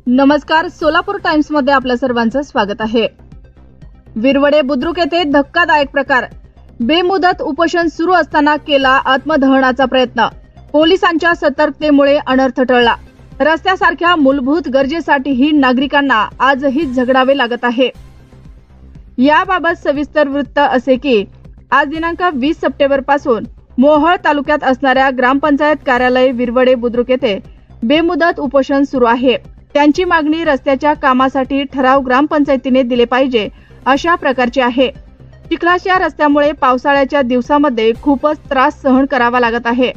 नमस्कार, सोलापूर टाइम्स मध्ये आपल्या सर्वांचं स्वागत आहे। विरवडे बुद्रुक येथे धक्कादायक प्रकार। बेमुदत उपोषण सुरू असताना केला आत्मदहनाचा प्रयत्न। पोलिसांच्या सतर्कतेमुळे अनर्थ टळला। रस्त्यासारख्या मूलभूत गरजेसाठीही नागरिकांना आजही झगडावे लागत आहे। याबाबत सविस्तर वृत्त असे की आज दिनांक 20 सप्टेंबर पासून मोहोळ तालुक्यात असणाऱ्या ग्रामपंचायत कार्यालय विरवडे बुद्रुक येथे बेमुदत उपोषण सुरू आहे। त्यांची मागणी रस्त्याच्या कामासाठी ठराव ग्रामपंचायतीने दिले पाहिजे अशा प्रकारची आहे। चिखलाच्या रस्त्यामुळे पावसाळ्याच्या दिवसामध्ये खूपच त्रास सहन करावा लागत आहे।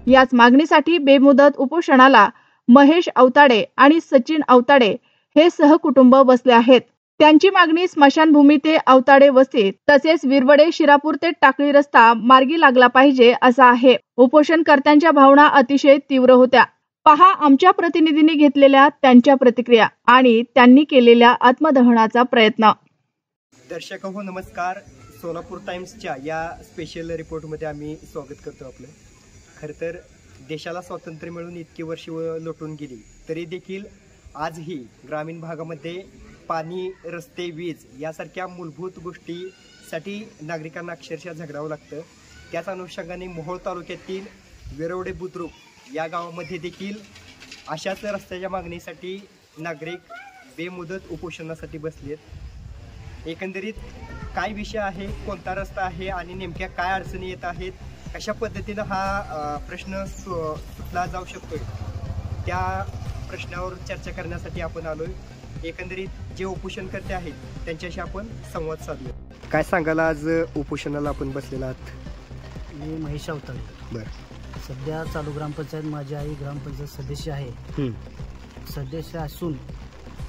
याच मागणीसाठी बेमुदत उपोषणाला महेश अवताडे आणि सचिन अवताडे हे सहकुटुंब बसले आहेत। त्यांची मागणी स्मशानभूमी ते अवताडे वस्ती तसेच विरवडे शिरापूर ते टाकळी रस्ता मार्गी लागला पाहिजे असा आहे। उपोषणकर्त्यांच्या भावना अतिशय तीव्र होत्या। पहा आमच्या प्रतिनिधींनी घेतलेल्या त्यांच्या प्रतिक्रिया आणि त्यांनी केलेल्या आत्मदहनाचा प्रयत्न। दर्शक हो नमस्कार, सोलापूर टाइम्सच्या या स्पेशल रिपोर्टमध्ये आम्ही स्वागत करतो आपलं। खरं तर देशाला स्वातंत्र्य मिळून इतकी वर्षे लोटून गेली तरी देखील आजही ग्रामीण भागामध्ये पाणी, रस्ते, वीज यासारख्या मूलभूत गोष्टीसाठी नागरिकांना अक्षरशः झगडावं लागतं। त्याच अनुषंगाने मोहोळ तालुक्यातील विरवडे बुद्रुक या गावामध्ये देखील अशाच रस्त्याच्या मागणीसाठी नागरिक बेमुदत उपोषणासाठी बसलेत। एकंदरीत काय विषय आहे, कोणता रस्ता आहे आणि नेमक्या काय अडचणी येत आहेत, कशा पद्धतीनं हा प्रश्न सुटला जाऊ शकतोय, त्या प्रश्नावर चर्चा करण्यासाठी आपण आलोय। एकंदरीत जे उपोषणकर्ते आहेत त्यांच्याशी आपण संवाद साधूया। काय सांगाल, आज उपोषणाला आपण बसलेला आहात? मी महेश अवताडे। बरं, सध्या चालू ग्रामपंचायत माझी आई ग्रामपंचायत सदस्य आहे। सदस्य असून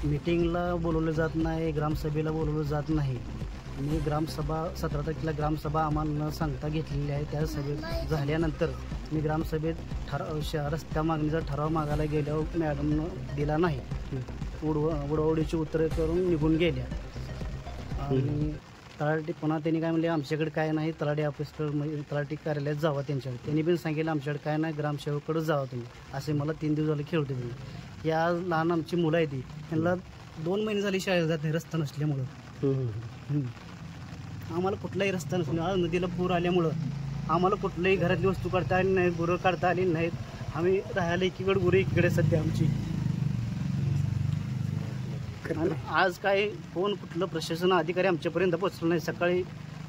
मीटिंगला बोलवलं जात नाही, ग्रामसभेला बोलवलं जात नाही। मी ग्रामसभा 17 तारखेला ग्रामसभा आम्हाला न सांगता घेतलेली आहे। त्या सभेत झाल्यानंतर मी ग्रामसभेत रस्त्या मागणीचा ठराव मागायला गेल्यावर मॅडमनं दिला नाही। उडवडीची उत्तरे करून निघून गेल्या आणि तलाठी पुन्हा त्यांनी काय म्हणले, आमच्याकडे काय नाही, तलाठी ऑफिसकडे तलाठी कार्यालयात जावा त्यांच्याकडे। त्यांनी पण सांगितलं आमच्याकडे काय नाही, ग्रामसेवककडे जावा तुम्ही, असे मला 3 दिवस झाले खेळते तुम्ही। या लहान आमची मुलं आहे ती, त्यांना 2 महिने झाली शाळेत जात नाही रस्ता नसल्यामुळं। आम्हाला कुठलाही रस्ता नसल्यामुळे, आज नदीला पूर आल्यामुळं आम्हाला कुठल्याही घरातली वस्तू काढता आली नाही, गुरं काढता आली नाहीत। आम्ही राहायला एकीकडे गुरं एकीकडे सध्या आमची। आज काय कोण कुठलं प्रशासन अधिकारी आमच्यापर्यंत पोहोचलं नाही। सकाळी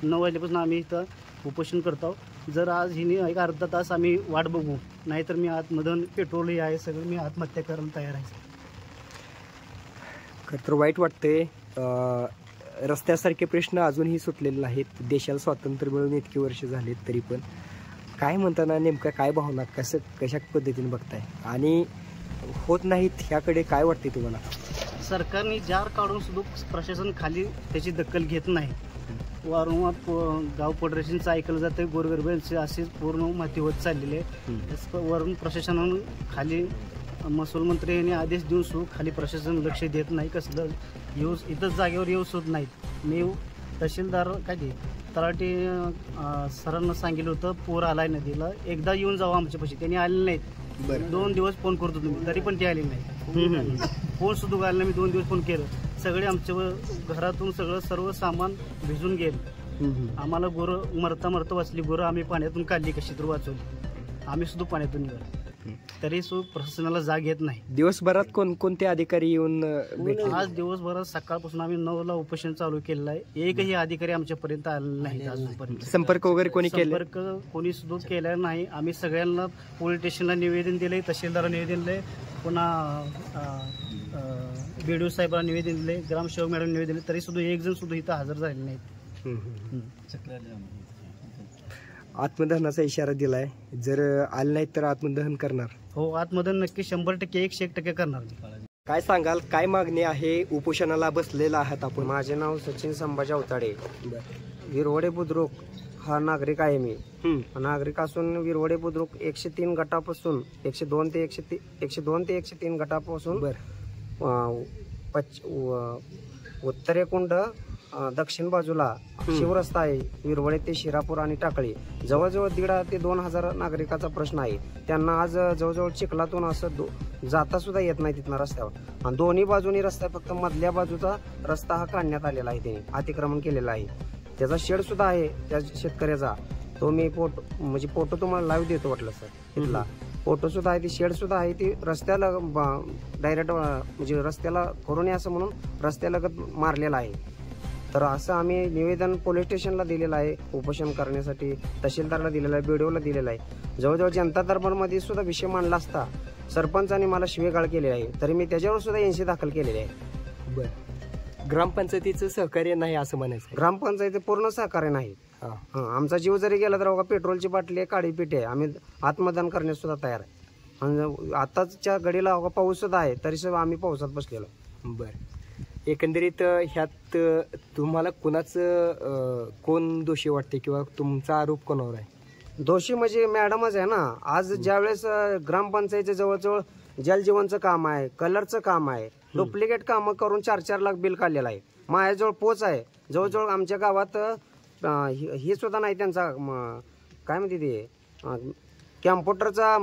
9 वाजल्यापासून आम्ही इथं उपोषण करतो। जर आज हिने एक अर्धा तास आम्ही वाट बघू, नाहीतर मी आतमधून पेट्रोलही आहे सगळं, मी आत्महत्या करायला तयार आहे। खरं तर वाईट वाटतंय, रस्त्यासारखे प्रश्न अजूनही सुटलेले नाहीत। देशाला स्वातंत्र्य मिळून इतकी वर्ष झालीत तरी पण काय म्हणताना नेमकं काय भावना, कशा पद्धतीने बघताय आणि होत नाहीत ह्याकडे काय वाटते तुम्हाला? सरकारने जार काढून सुद्धा प्रशासन खाली त्याची दखल घेत नाही। वारंवार गाव फेडरेशनचं ऐकलं जातं, गोरगरिबांचे असेच पूर्ण माती होत चाललेले आहे। वरून प्रशासनानं खाली महसूल मंत्री यांनी आदेश देऊन सुद्धा खाली प्रशासन लक्ष देत नाही। कसलं येऊस इथंच जागेवर येऊ सुद्धा नाहीत। मी तहसीलदार काय ते तलाठी सरांना सांगितलं होतं पूर आलाय नदीला, एकदा येऊन जावं आमच्यापाशी, त्यांनी आले नाहीत। 2 दिवस फोन करतो तुम्ही, तरी पण ते आले नाही। फोन सुद्धा आले नाही, मी 2 दिवस फोन केलं, सगळे आमच्या घरातून सर्व सामान भिजून गेलं। आम्हाला गुरं मरता वाचली, गुरं आम्ही पाण्यातून काढली, कशी तर वाचवली, आम्ही सुद्धा पाण्यातून निघालो, तरी सुद्धा प्रशासनाला जाग येत नाही। दिवसभरात कोणते अधिकारी येऊन भेटले? आज दिवसभरात सकाळपासून आम्ही 9ला उपोषण चालू केलेलं आहे, एकही अधिकारी आमच्यापर्यंत आलेला नाही अजूनपर्यंत। संपर्क वगैरे कोणी केला? संपर्क कोणी सुद्धा केलेला नाही। आम्ही सगळ्यांना पोलीस स्टेशनला निवेदन दिले, तहसीलदारांना निवेदन दिले, पुन्हा BDO साहेबांना निवेदन दिले, ग्रामसेवक मॅडम निवेदन दिले, तरी सुद्धा एक जण सुद्धा इथं हजर झाले नाहीत। आत्मदहनाचा इशारा दिलाय, जर आले नाही तर आत्मदहन करणार? हो, आत्मदहन नक्की 100% 101% करणार। काय सांगाल, काय मागणी आहे? उपोषणाला बसलेला आहात आपण? माझे नाव सचिन संभाजी अवताडे, विरवडे बुद्रुक हा नागरिक आहे। मी नागरिक असून विरवडे बुद्रुक 103 गटापासून 102 ते 103 गटापासून उत्तरेकुंड दक्षिण बाजूला शिवरस्ता आहे. विरवडे ते शिरापूर आणि टाकळी जवळजवळ 1,500 ते 2,000 नागरिकाचा प्रश्न आहे. त्यांना आज जवळजवळ चिखलातून असं जाता सुद्धा येत नाही तिथनं रस्त्यावर. आणि दोन्ही बाजूनी रस्ता, फक्त मधल्या बाजूचा रस्ता हा काढण्यात आलेला आहे, त्याने अतिक्रमण केलेलं आहे. त्याचा शेड सुद्धा आहे त्या शेतकऱ्याचा. तो मी फोटो तुम्हाला लाईव्ह देतो वाटलं सर. तिथला फोटो सुद्धा आहे, ती शेड सुद्धा आहे. ती रस्त्याला डायरेक्ट म्हणजे रस्त्याला करू नये असं म्हणून रस्त्यालगत मारलेला आहे. तर असं आम्ही निवेदन पोलीस स्टेशनला दिलेलं आहे उपोषण करण्यासाठी, तहसीलदारला दिलेलं आहे, BDOला दिलेलं आहे. जवळजवळ जनता दरबारमध्ये सुद्धा विषय मांडला असता सरपंचाने मला शिवेगाळ केली आहे, तरी मी त्याच्यावर सुद्धा 80 दाखल केलेले आहे. बरं, ग्रामपंचायतीचं सहकार्य नाही असं म्हणायचं? ग्रामपंचायती पूर्ण सहकार्य नाही. आमचा जीव जरी गेला तर बघा, पेट्रोलची बाटली आहे, काळी पिठी आहे, आम्ही आत्मदान करण्यास सुद्धा तयार आहे. आणि आताच्या घडीला पाऊस सुद्धा आहे, तरी सुद्धा आम्ही पावसात बसलेलो. बरं, एकंदरीत ह्यात तुम्हाला कोण दोषी वाटते किंवा तुमचा आरोप कोणावर आहे? दोषी म्हणजे मॅडमच आहे ना. आज ज्यावेळेस ग्रामपंचायतीच्या जवळजवळ जलजीवनचं काम आहे, कलरचं काम आहे, डुप्लिकेट कामं करून 4-4 लाख बिल काढलेलं आहे. माझ्याजवळ पोच आहे. जवळजवळ आमच्या गावात हे सुद्धा नाही त्यांचा काय म्हणते ते कॅम्प्युटरचा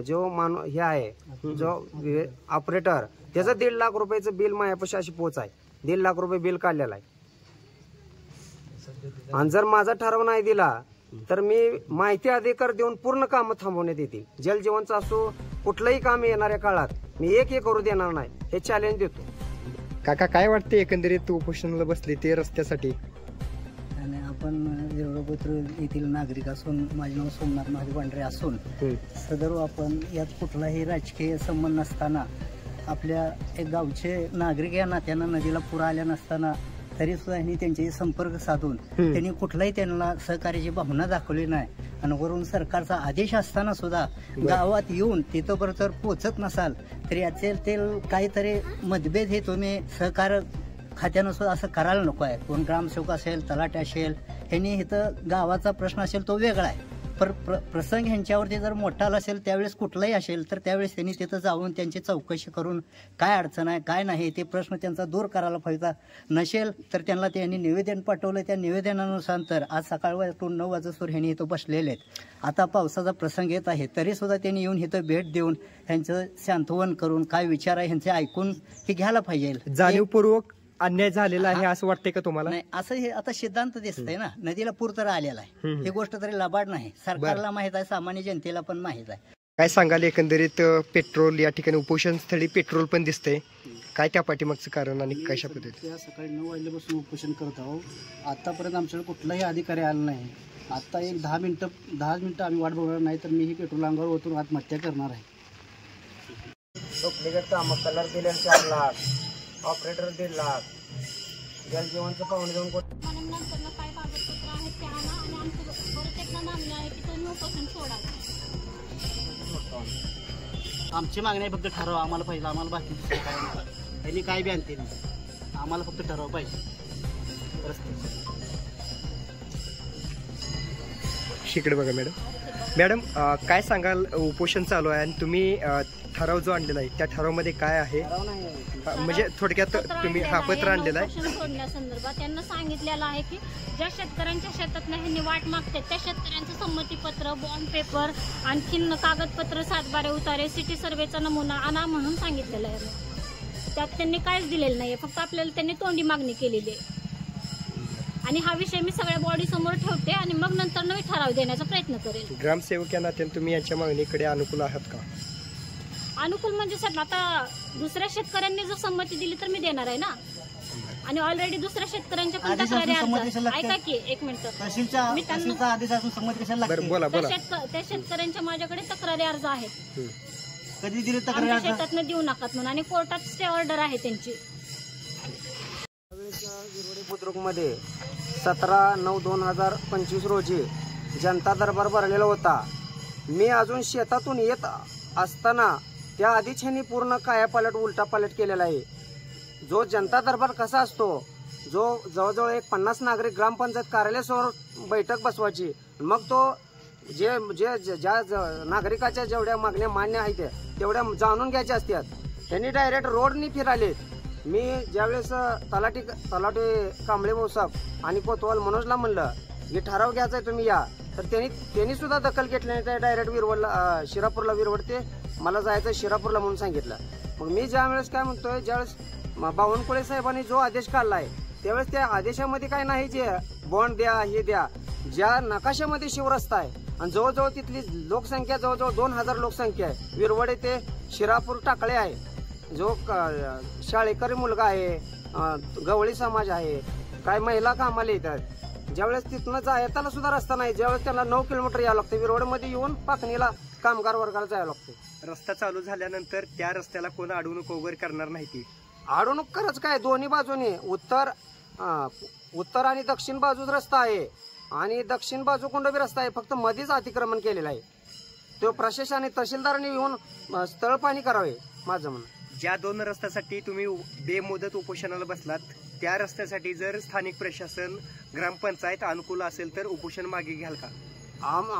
जो हे आहे, जो ऑपरेटर, त्याचं 1.5 लाख रुपयाचं बिल माझ्यापाशी अशी पोच आहे. 1.5 लाख रुपये बिल काढलेलं आहे. आणि जर माझा ठराव नाही दिला तर मी माहिती अधिकार देऊन पूर्ण कामं थांबवण्यात येतील. जलजीवनचं असो, कुठलंही काम येणाऱ्या काळात मी एक करू देणार नाही, हे चॅलेंज देतो. काका, काय वाटते एकंदरीत उपोषणाला बसले ते रस्त्यासाठी? आणि आपण विरवडे बुद्रुक येथील नागरिक असून, माझे नाव सोमनाथ महादेव पांढरे असून, सदर आपण यात कुठलाही राजकीय संबंध नसताना, आपल्या एक गावचे नागरिक या नात्यानं नदीला पूर आल्या नसताना तरी सुद्धा यांनी त्यांचे संपर्क साधून त्यांनी कुठलाही त्यांना सहकार्याची भावना दाखवली नाही. आणि वरून सरकारचा आदेश असताना सुद्धा गावात येऊन तिथं बरोबर पोचत नसाल तरी याचे ते काहीतरी मतभेद हे तुम्ही सहकार खात्यानं सुद्धा असं करायला नको आहे. कोण ग्रामसेवक असेल, तलाठी असेल, ह्यांनी इथं गावाचा प्रश्न असेल तो वेगळा आहे. पर प्रसंग ह्यांच्यावरती जर मोठा असेल त्यावेळेस कुठलाही असेल तर त्यावेळेस त्यांनी तिथं जाऊन त्यांची चौकशी करून काय अडचण आहे काय नाही ते प्रश्न त्यांचा दूर करायला पाहिजे. नसेल तर त्यांना त्यांनी निवेदन पाठवलं. त्या निवेदनानुसार तर आज सकाळ 9 वाजता ह्यांनी इथं बसलेले आहेत. आता पावसाचा प्रसंग येत आहे तरी सुद्धा त्यांनी येऊन इथं भेट देऊन ह्यांचं सांत्वन करून काय विचार आहे ह्यांचे ऐकून हे घ्यायला पाहिजे. जाणीवपूर्वक अन्याय झालेला आहे असं वाटतंय का तुम्हाला? नाही, असं हे आता सिद्धांत दिसतंय ना, नदीला पूर तर आलेला आहे. ही गोष्ट तरी लबाड नाही, सरकारला माहित आहे, सामान्य जनतेला पण माहित आहे. काय सांगाल एकंदरीत पेट्रोल या ठिकाणी उपोषण स्थळी पेट्रोल पण दिसतंय, काय त्या पाठीमागचं कारण आणि कशा पद्धतीने? सकाळी 9 वाजल्यापासून उपोषण करत आहोत. आतापर्यंत आमच्याकडे कुठलाही अधिकारी आला नाही. आता एक 10 मिनिटं आम्ही वाट बघणार नाही तर मी ही पेट्रोल अंगावर ओतून आत्महत्या करणार आहे. डुप्लिकेट कामं, कलर दिले 4 लाख, ऑपरेटर 1.5 लाख, जलजीवनचं पाहुणे 2 कोटी. काय कागदपत्र आहेत ते आणा आणि आमचं परत एकदा मागणी आहे की तुम्ही उपोषण सोडावं. आमची मागणी आहे फक्त ठराव आम्हाला पाहिजे. आम्हाला बाकी दुसरं काय नाही. त्यांनी काय बी आणते नाही, आम्हाला फक्त ठराव पाहिजे. शिकडे बघा मॅडम, काय सांगाल? उपोषण चालू आहे आणि तुम्ही ठराव जो आणलेला आहे त्या ठरावामध्ये काय आहे? म्हणजे थोडक्यात तुम्ही हा पत्र आणलेला आहे. उपोषण सोडण्यासंदर्भात त्यांना सांगितलेलं आहे की ज्या शेतकऱ्यांच्या शेतात ह्यांनी वाट मागतात त्या शेतकऱ्यांचं संमतीपत्र, बॉन्ड पेपर, आणखीन कागदपत्र, 7/12 उतारे, सिटी सर्वेचा नमुना आणा म्हणून सांगितलेलं आहे. त्यात त्यांनी काहीच दिलेलं नाहीये, फक्त आपल्याला त्यांनी तोंडी मागणी केलेली आहे. आणि हा विषय मी सगळ्या बॉडी समोर ठेवते आणि मग नंतर नवी ठराव देण्याचा प्रयत्न करेल. ग्रामसेवक या नात्याने तुम्ही यांच्या मागणीकडे अनुकूल आहात का? अनुकूल म्हणजे साहेब, आता दुसऱ्या शेतकऱ्यांनी जर संमती दिली तर मी देणार आहे ना. आणि ऑलरेडी दुसऱ्या शेतकऱ्यांच्या पण तक्रारी ऐका की एक मिनिट, त्या शेतकऱ्यांच्या माझ्याकडे तक्रारी अर्ज आहेत. कधी दिले आमच्या शेतातनं देऊ नकात म्हणून आणि कोर्टात स्टे ऑर्डर आहे त्यांची. विरवडे बुद्रुकमध्ये 17/9/2025 रोजी जनता दरबार भरलेला होता. मी अजून शेतातून येत असताना त्या आधीच ह्यांनी पूर्ण कायापालट उलटापालट केलेला आहे. जो जनता दरबार कसा असतो, जो जवळजवळ 50 नागरिक ग्रामपंचायत कार्यालयासमोर बैठक बसवायची, मग तो ज्या नागरिकाच्या जेवढ्या मागण्या मान्य आहेत तेवढ्या जाणून घ्यायच्या असतात. त्यांनी डायरेक्ट रोडनी फिराले मी ज्यावेळेस तलाठी कांबळे भाऊ साहेब आणि कोतवाल मनोजला म्हणलं की ठराव घ्यायचा आहे तुम्ही या, तर त्यांनी सुद्धा दखल घेतली नाही. त्या डायरेक्ट विरवडला शिरापूरला विरवड ते मला जायचं शिरापूरला म्हणून सांगितलं. मग मी ज्यावेळेस काय म्हणतोय, ज्यावेळेस बावनकुळे साहेबांनी जो आदेश काढलाय त्यावेळेस त्या आदेशामध्ये काय नाही जे बॉन्ड द्या हे द्या, ज्या नकाशामध्ये शिवरस्ता आहे आणि जवळजवळ तिथली लोकसंख्या जवळजवळ 2000 लोकसंख्या आहे. विरवडे ते शिरापूर टाकळे आहे, जो शाळेकरी मुलगा आहे, गवळी समाज आहे, काय महिला कामाला येतात. ज्यावेळेस तिथनं जायला सुद्धा रस्ता नाही, ज्यावेळेस त्यांना 9 किलोमीटर यावं लागतं. विरवडमध्ये येऊन पाकणीला कामगार वर्गाला जायला लागतं. रस्ता चालू झाल्यानंतर त्या रस्त्याला कोण अडवणूक वगैरे करणार नाही ती? अडवणूक खरंच काय, दोन्ही बाजूने उत्तर आणि दक्षिण बाजूच रस्ता आहे आणि दक्षिण बाजू कोंडोबी रस्ता आहे. फक्त मध्येच अतिक्रमण केलेलं आहे. तो प्रशासन तहसीलदारांनी येऊन स्थळ पाणी करावे माझं म्हणणं. ज्या 2 रस्त्यासाठी तुम्ही बेमुदत उपोषणाला बसलात, त्या रस्त्यासाठी जर स्थानिक प्रशासन ग्रामपंचायत अनुकूल असेल तर उपोषण मागे घ्याल का?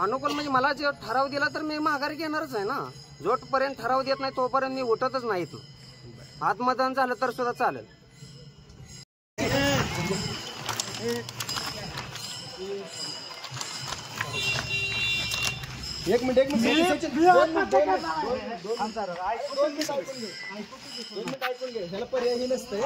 अनुकूल म्हणजे मला जे ठराव दिला तर मी माघारी घेणारच आहे ना. जोपर्यंत ठराव देत नाही तोपर्यंत मी उठतच नाही. आत्मदान झालं तर सुद्धा चालेल. एक मिनिट ऐकून घे. ह्याला पर्यायही नसतंय.